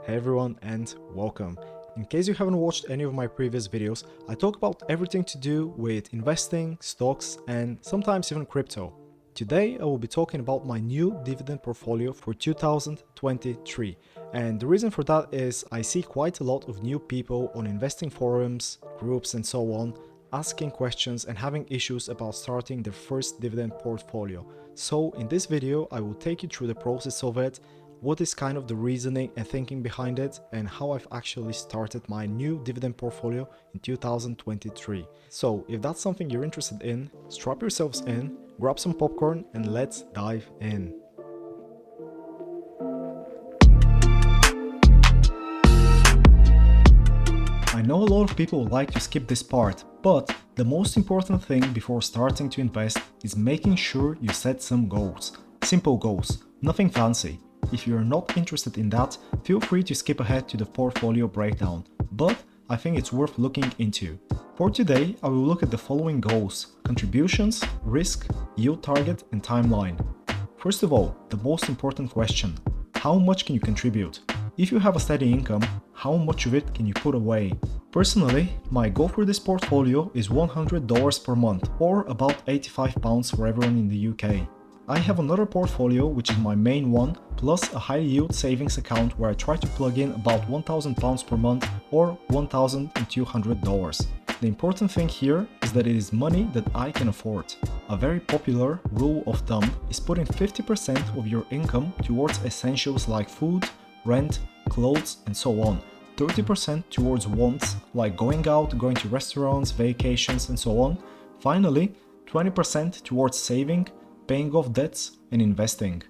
Hey everyone and welcome. In case you haven't watched any of my previous videos, I talk about everything to do with investing, stocks and sometimes even crypto. Today I will be talking about my new dividend portfolio for 2023, and the reason for that is I see quite a lot of new people on investing forums, groups and so on asking questions and having issues about starting their first dividend portfolio. So in this video I will take you through the process of it, what is kind of the reasoning and thinking behind it, and how I've actually started my new dividend portfolio in 2023. So if that's something you're interested in, strap yourselves in, grab some popcorn and let's dive in. I know a lot of people like to skip this part, but the most important thing before starting to invest is making sure you set some goals. Simple goals, nothing fancy. If you're not interested in that, feel free to skip ahead to the portfolio breakdown, but I think it's worth looking into. For today, I will look at the following goals: contributions, risk, yield target and timeline. First of all, the most important question: how much can you contribute? If you have a steady income, how much of it can you put away? Personally, my goal for this portfolio is $100 per month, or about £85 for everyone in the UK. I have another portfolio which is my main one, plus a high yield savings account where I try to plug in about £1,000 per month or $1,200. The important thing here is that it is money that I can afford. A very popular rule of thumb is putting 50% of your income towards essentials like food, rent, clothes and so on, 30% towards wants like going out, going to restaurants, vacations and so on, finally 20% towards saving, paying off debts and investing.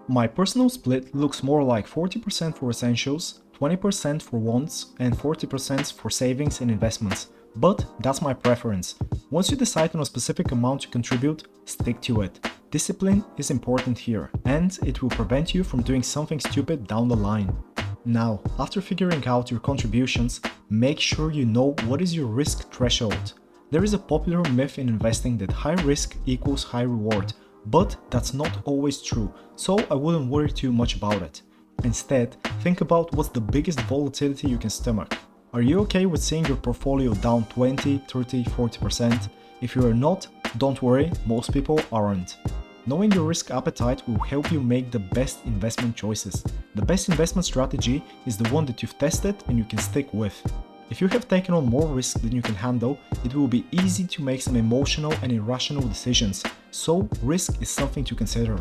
My personal split looks more like 40% for essentials, 20% for wants and 40% for savings and investments, but that's my preference. Once you decide on a specific amount to contribute, stick to it. Discipline is important here, and it will prevent you from doing something stupid down the line. Now, after figuring out your contributions, make sure you know what is your risk threshold. There is a popular myth in investing that high risk equals high reward, but that's not always true, so I wouldn't worry too much about it. Instead, think about what's the biggest volatility you can stomach. Are you okay with seeing your portfolio down 20, 30, 40%? If you are not, don't worry, most people aren't. Knowing your risk appetite will help you make the best investment choices. The best investment strategy is the one that you've tested and you can stick with. If you have taken on more risk than you can handle, it will be easy to make some emotional and irrational decisions, so risk is something to consider.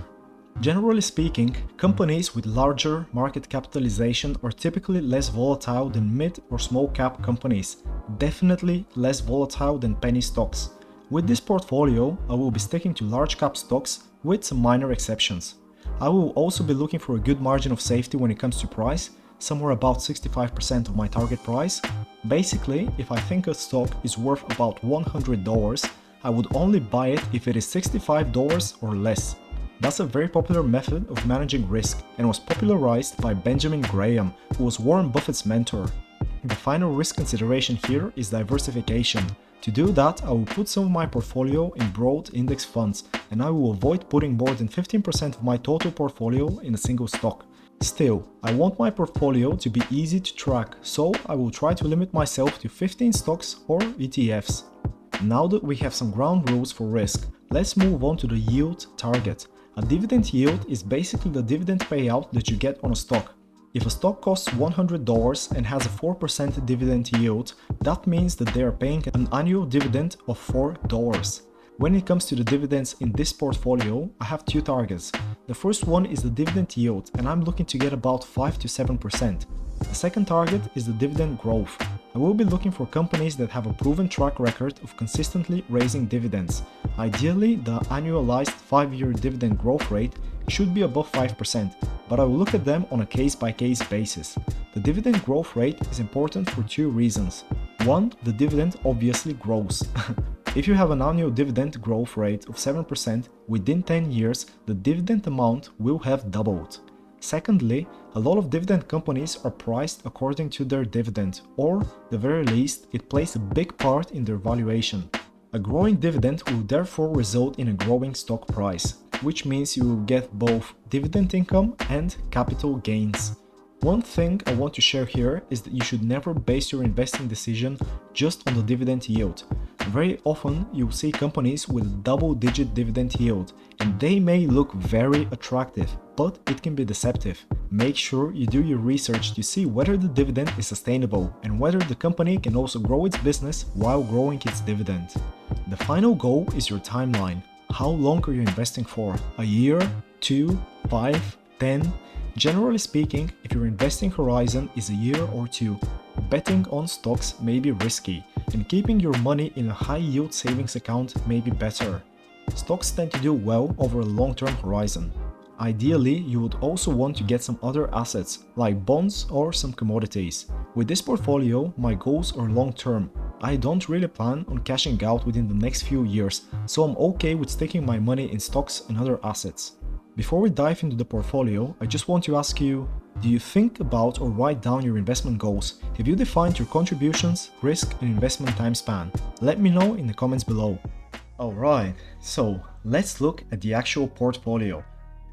Generally speaking, companies with larger market capitalization are typically less volatile than mid or small cap companies, definitely less volatile than penny stocks. With this portfolio, I will be sticking to large cap stocks with some minor exceptions. I will also be looking for a good margin of safety when it comes to price, somewhere about 65% of my target price. Basically, if I think a stock is worth about $100, I would only buy it if it is $65 or less. That's a very popular method of managing risk and was popularized by Benjamin Graham, who was Warren Buffett's mentor. The final risk consideration here is diversification. To do that, I will put some of my portfolio in broad index funds, and I will avoid putting more than 15% of my total portfolio in a single stock. Still, I want my portfolio to be easy to track, so I will try to limit myself to 15 stocks or ETFs. Now that we have some ground rules for risk, let's move on to the yield target. A dividend yield is basically the dividend payout that you get on a stock. If a stock costs $100 and has a 4% dividend yield, that means that they are paying an annual dividend of $4. When it comes to the dividends in this portfolio, I have two targets. The first one is the dividend yield, and I'm looking to get about 5 to 7%. The second target is the dividend growth. I will be looking for companies that have a proven track record of consistently raising dividends. Ideally, the annualized 5-year dividend growth rate should be above 5%, but I will look at them on a case-by-case basis. The dividend growth rate is important for two reasons. One, the dividend obviously grows. If you have an annual dividend growth rate of 7%, within 10 years, the dividend amount will have doubled. Secondly, a lot of dividend companies are priced according to their dividend, or, at the very least, it plays a big part in their valuation. A growing dividend will therefore result in a growing stock price, which means you will get both dividend income and capital gains. One thing I want to share here is that you should never base your investing decision just on the dividend yield. Very often you'll see companies with double-digit dividend yield, and they may look very attractive, but it can be deceptive. Make sure you do your research to see whether the dividend is sustainable and whether the company can also grow its business while growing its dividend. The final goal is your timeline. How long are you investing for? A year, 2, 5, 10? Generally speaking, if your investing horizon is a year or 2, betting on stocks may be risky, and keeping your money in a high-yield savings account may be better. Stocks tend to do well over a long-term horizon. Ideally, you would also want to get some other assets, like bonds or some commodities. With this portfolio, my goals are long-term. I don't really plan on cashing out within the next few years, so I'm okay with sticking my money in stocks and other assets. Before we dive into the portfolio, I just want to ask you, do you think about or write down your investment goals? Have you defined your contributions, risk, and investment time span? Let me know in the comments below. Alright, so let's look at the actual portfolio.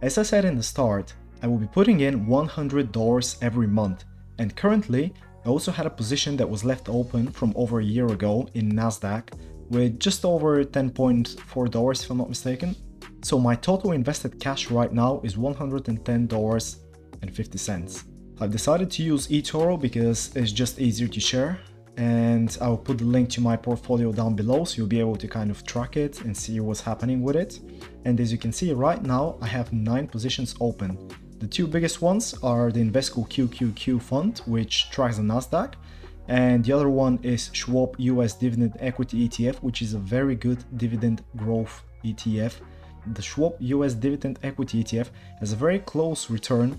As I said in the start, I will be putting in $100 every month, and currently I also had a position that was left open from over a year ago in Nasdaq with just over $10.4 if I'm not mistaken. So my total invested cash right now is $110.50. I've decided to use eToro because it's just easier to share, and I'll put the link to my portfolio down below so you'll be able to kind of track it and see what's happening with it. And as you can see right now, I have 9 positions open. The 2 biggest ones are the Invesco QQQ fund, which tracks the Nasdaq, and the other one is Schwab US Dividend Equity ETF, which is a very good dividend growth ETF. The Schwab US Dividend Equity ETF has a very close return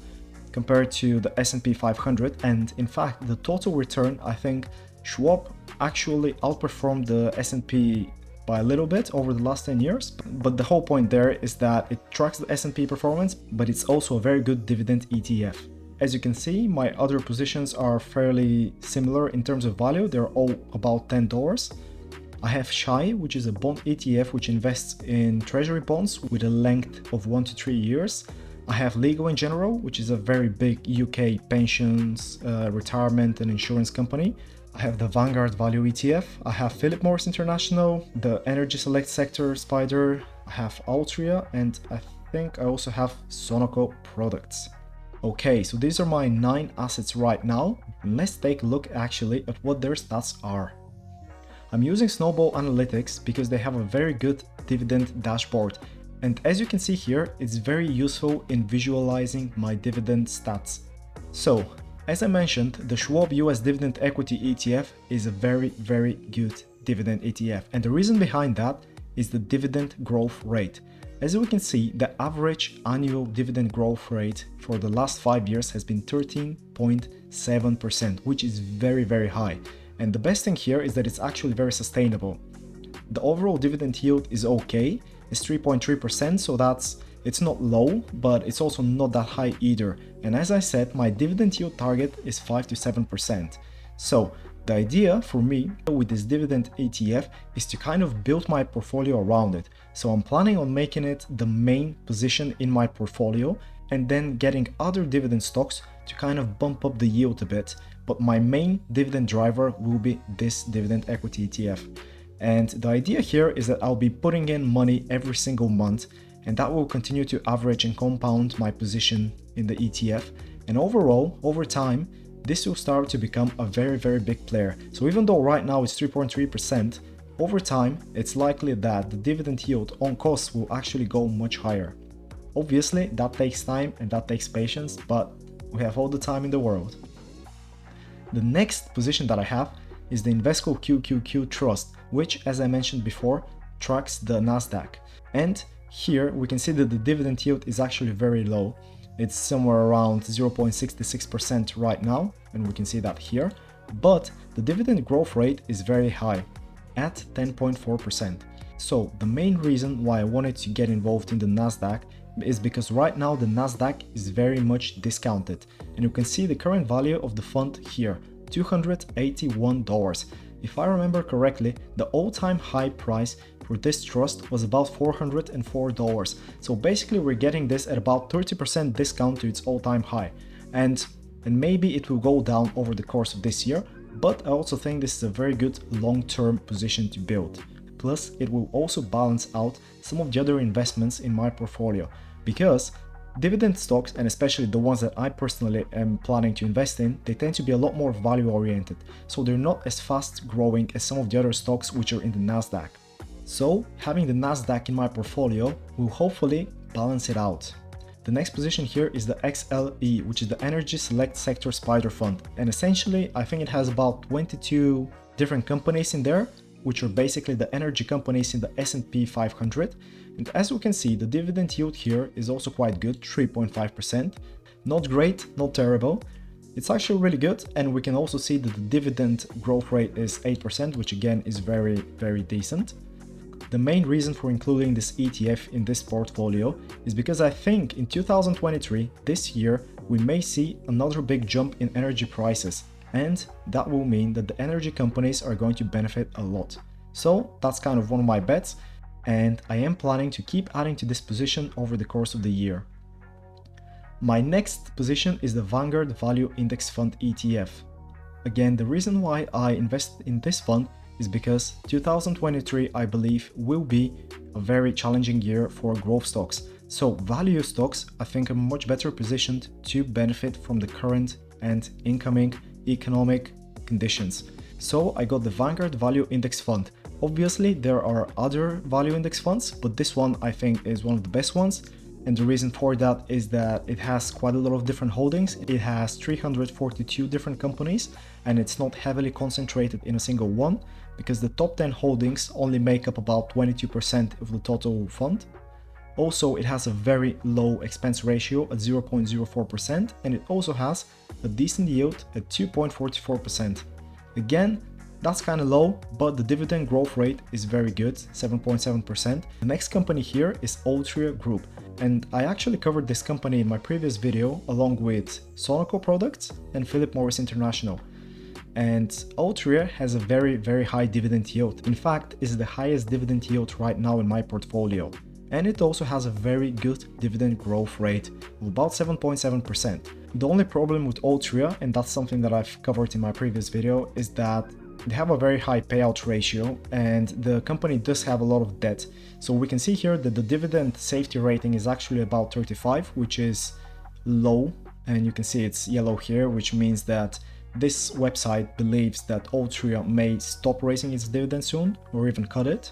compared to the S&P 500, and in fact the total return, I think Schwab actually outperformed the S&P by a little bit over the last 10 years, but the whole point there is that it tracks the S&P performance, but it's also a very good dividend ETF. As you can see, my other positions are fairly similar in terms of value, they're all about $10. I have SHI, which is a bond ETF which invests in treasury bonds with a length of 1 to 3 years. I have Legal & General, which is a very big UK pensions, retirement and insurance company. I have the Vanguard Value ETF. I have Philip Morris International, the Energy Select Sector Spider. I have Altria, and I think I also have Sonoco Products. Okay, so these are my 9 assets right now. And let's take a look actually at what their stats are. I'm using Snowball Analytics because they have a very good dividend dashboard, and as you can see here, it's very useful in visualizing my dividend stats. So, as I mentioned, the Schwab US Dividend Equity ETF is a very good dividend ETF, and the reason behind that is the dividend growth rate. As we can see, the average annual dividend growth rate for the last 5 years has been 13.7%, which is very high. And the best thing here is that it's actually very sustainable. The overall dividend yield is okay, it's 3.3%, so it's not low, but it's also not that high either. And as I said, my dividend yield target is 5 to 7%. So the idea for me with this dividend ETF is to kind of build my portfolio around it. So I'm planning on making it the main position in my portfolio and then getting other dividend stocks to kind of bump up the yield a bit. But my main dividend driver will be this dividend equity ETF. And the idea here is that I'll be putting in money every single month, and that will continue to average and compound my position in the ETF. And overall, over time, this will start to become a very big player. So even though right now it's 3.3%, over time, it's likely that the dividend yield on cost will actually go much higher. Obviously, that takes time and that takes patience, but we have all the time in the world. The next position that I have is the Invesco QQQ Trust, which, as I mentioned before, tracks the Nasdaq. And here we can see that the dividend yield is actually very low. It's somewhere around 0.66% right now, and we can see that here. But the dividend growth rate is very high, at 10.4%. So the main reason why I wanted to get involved in the Nasdaq is because right now the Nasdaq is very much discounted, and you can see the current value of the fund here, $281. If I remember correctly, the all-time high price for this trust was about $404. So basically we're getting this at about 30% discount to its all-time high. And and maybe it will go down over the course of this year, but I also think this is a very good long-term position to build. Plus, it will also balance out some of the other investments in my portfolio, because dividend stocks, and especially the ones that I personally am planning to invest in, they tend to be a lot more value oriented, so they're not as fast growing as some of the other stocks which are in the Nasdaq. So having the Nasdaq in my portfolio will hopefully balance it out. The next position here is the XLE, which is the Energy Select Sector Spider Fund, and essentially I think it has about 22 different companies in there, which are basically the energy companies in the S&P 500. And as you can see, the dividend yield here is also quite good, 3.5%. Not great, not terrible. It's actually really good, and we can also see that the dividend growth rate is 8%, which again is very, very decent. The main reason for including this ETF in this portfolio is because I think in 2023, this year, we may see another big jump in energy prices, and that will mean that the energy companies are going to benefit a lot. So that's kind of one of my bets, and I am planning to keep adding to this position over the course of the year. My next position is the Vanguard Value Index Fund ETF. Again, the reason why I invest in this fund is because 2023, I believe, will be a very challenging year for growth stocks. So value stocks, I think, are much better positioned to benefit from the current and incoming economic conditions. So I got the Vanguard Value Index Fund. Obviously, there are other value index funds, but this one I think is one of the best ones. And the reason for that is that it has quite a lot of different holdings. It has 342 different companies, and it's not heavily concentrated in a single one, because the top 10 holdings only make up about 22% of the total fund. Also, it has a very low expense ratio at 0.04%, and it also has a decent yield at 2.44%. Again, that's kind of low, but the dividend growth rate is very good, 7.7%. The next company here is Altria Group, and I actually covered this company in my previous video along with Sonoco Products and Philip Morris International. And Altria has a very, very high dividend yield. In fact, it's the highest dividend yield right now in my portfolio. And it also has a very good dividend growth rate of about 7.7%. The only problem with Altria, and that's something that I've covered in my previous video, is that they have a very high payout ratio, and the company does have a lot of debt. So we can see here that the dividend safety rating is actually about 35, which is low, and you can see it's yellow here, which means that this website believes that Altria may stop raising its dividend soon or even cut it.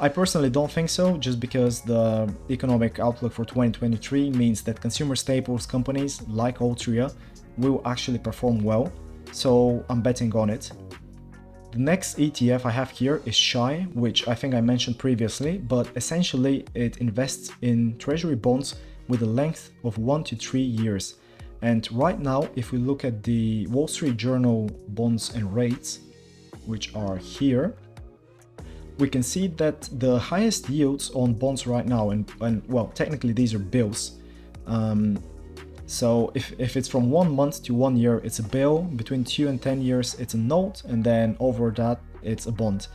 I personally don't think so, just because the economic outlook for 2023 means that consumer staples companies like Altria will actually perform well, so I'm betting on it. The next ETF I have here is SHY, which I think I mentioned previously, but essentially it invests in treasury bonds with a length of 1 to 3 years. And right now, if we look at the Wall Street Journal bonds and rates, which are here, we can see that the highest yields on bonds right now, and well, technically these are bills. So if it's from 1 month to 1 year, it's a bill. Between 2 and 10 years, it's a note, and then over that, it's a bond.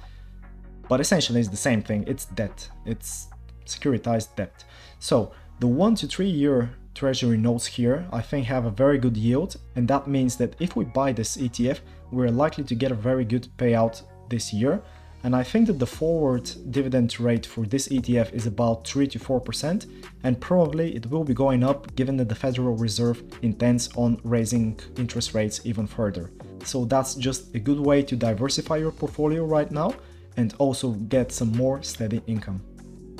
But essentially, it's the same thing. It's debt. It's securitized debt. So the 1 to 3 year treasury notes here, I think, have a very good yield, and that means that if we buy this ETF, we're likely to get a very good payout this year. And I think that the forward dividend rate for this ETF is about 3 to 4%, and probably it will be going up given that the Federal Reserve intends on raising interest rates even further. So that's just a good way to diversify your portfolio right now and also get some more steady income.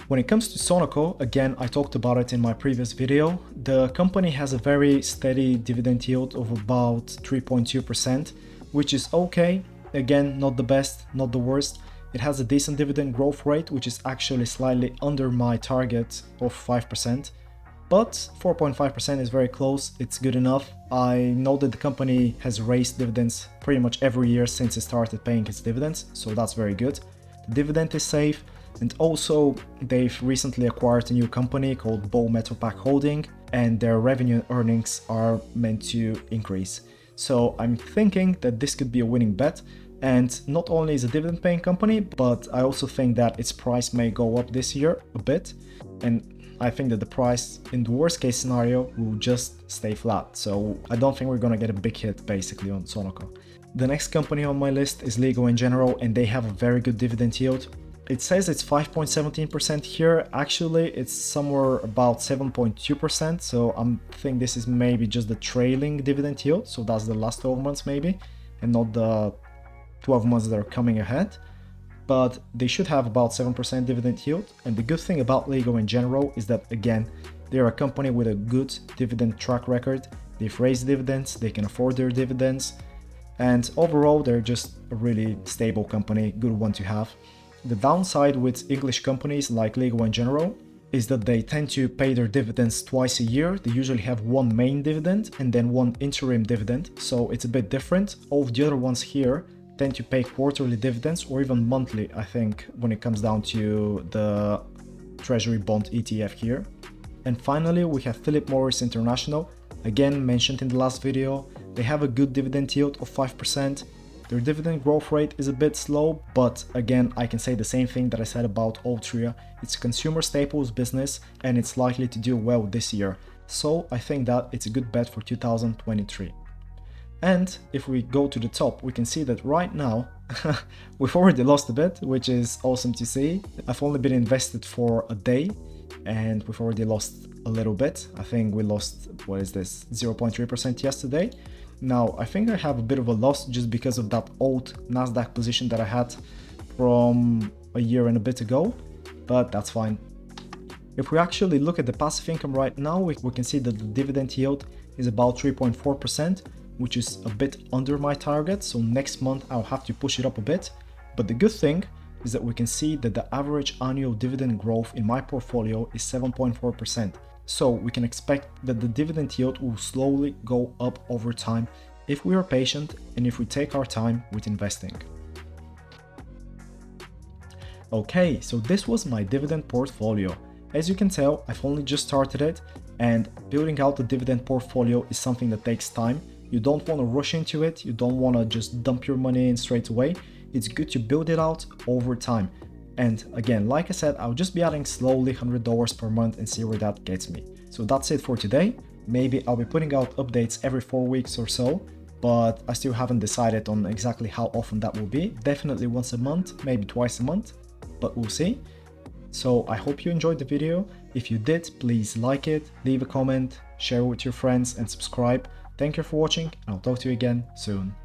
When it comes to Sonoco, again, I talked about it in my previous video. The company has a very steady dividend yield of about 3.2%, which is okay. Again, not the best, not the worst. It has a decent dividend growth rate, which is actually slightly under my target of 5%, but 4.5% is very close. It's good enough. I know that the company has raised dividends pretty much every year since it started paying its dividends, so that's very good. The dividend is safe, and also they've recently acquired a new company called Bow Metal Pack Holding, and their revenue and earnings are meant to increase. So I'm thinking that this could be a winning bet. And not only is a dividend paying company, but I also think that its price may go up this year a bit. And I think that the price in the worst case scenario will just stay flat. So I don't think we're gonna get a big hit basically on Sonoco. The next company on my list is Lego in general, and they have a very good dividend yield. It says it's 5.17% here. Actually, it's somewhere about 7.2%. So I think this is maybe just the trailing dividend yield. So that's the last 12 months maybe, and not the 12 months that are coming ahead. But they should have about 7% dividend yield. And the good thing about Lego in general is that, again, they're a company with a good dividend track record. They've raised dividends, they can afford their dividends. And overall, they're just a really stable company, good one to have. The downside with English companies like Lego in general is that they tend to pay their dividends twice a year. They usually have one main dividend and then one interim dividend, so it's a bit different. All of the other ones here tend to pay quarterly dividends or even monthly, I think, when it comes down to the Treasury Bond ETF here. And finally, we have Philip Morris International, again mentioned in the last video. They have a good dividend yield of 5%. Their dividend growth rate is a bit slow, but again, I can say the same thing that I said about Altria. It's a consumer staples business and it's likely to do well this year. So I think that it's a good bet for 2023. And if we go to the top, we can see that right now, we've already lost a bit, which is awesome to see. I've only been invested for a day and we've already lost a little bit. I think we lost, 0.3% yesterday. Now, I think I have a bit of a loss just because of that old Nasdaq position that I had from a year and a bit ago, but that's fine. If we actually look at the passive income right now, we can see that the dividend yield is about 3.4%, which is a bit under my target. So next month I'll have to push it up a bit. But the good thing is that we can see that the average annual dividend growth in my portfolio is 7.4%. So we can expect that the dividend yield will slowly go up over time if we are patient and if we take our time with investing. Okay, so this was my dividend portfolio. As you can tell, I've only just started it, and building out the dividend portfolio is something that takes time. You don't want to rush into it, you don't want to just dump your money in straight away. It's good to build it out over time. And again, like I said, I'll just be adding slowly $100 per month and see where that gets me. So that's it for today. Maybe I'll be putting out updates every 4 weeks or so, but I still haven't decided on exactly how often that will be. Definitely once a month, maybe twice a month, but we'll see. So I hope you enjoyed the video. If you did, please like it, leave a comment, share with your friends and subscribe. Thank you for watching, and I'll talk to you again soon.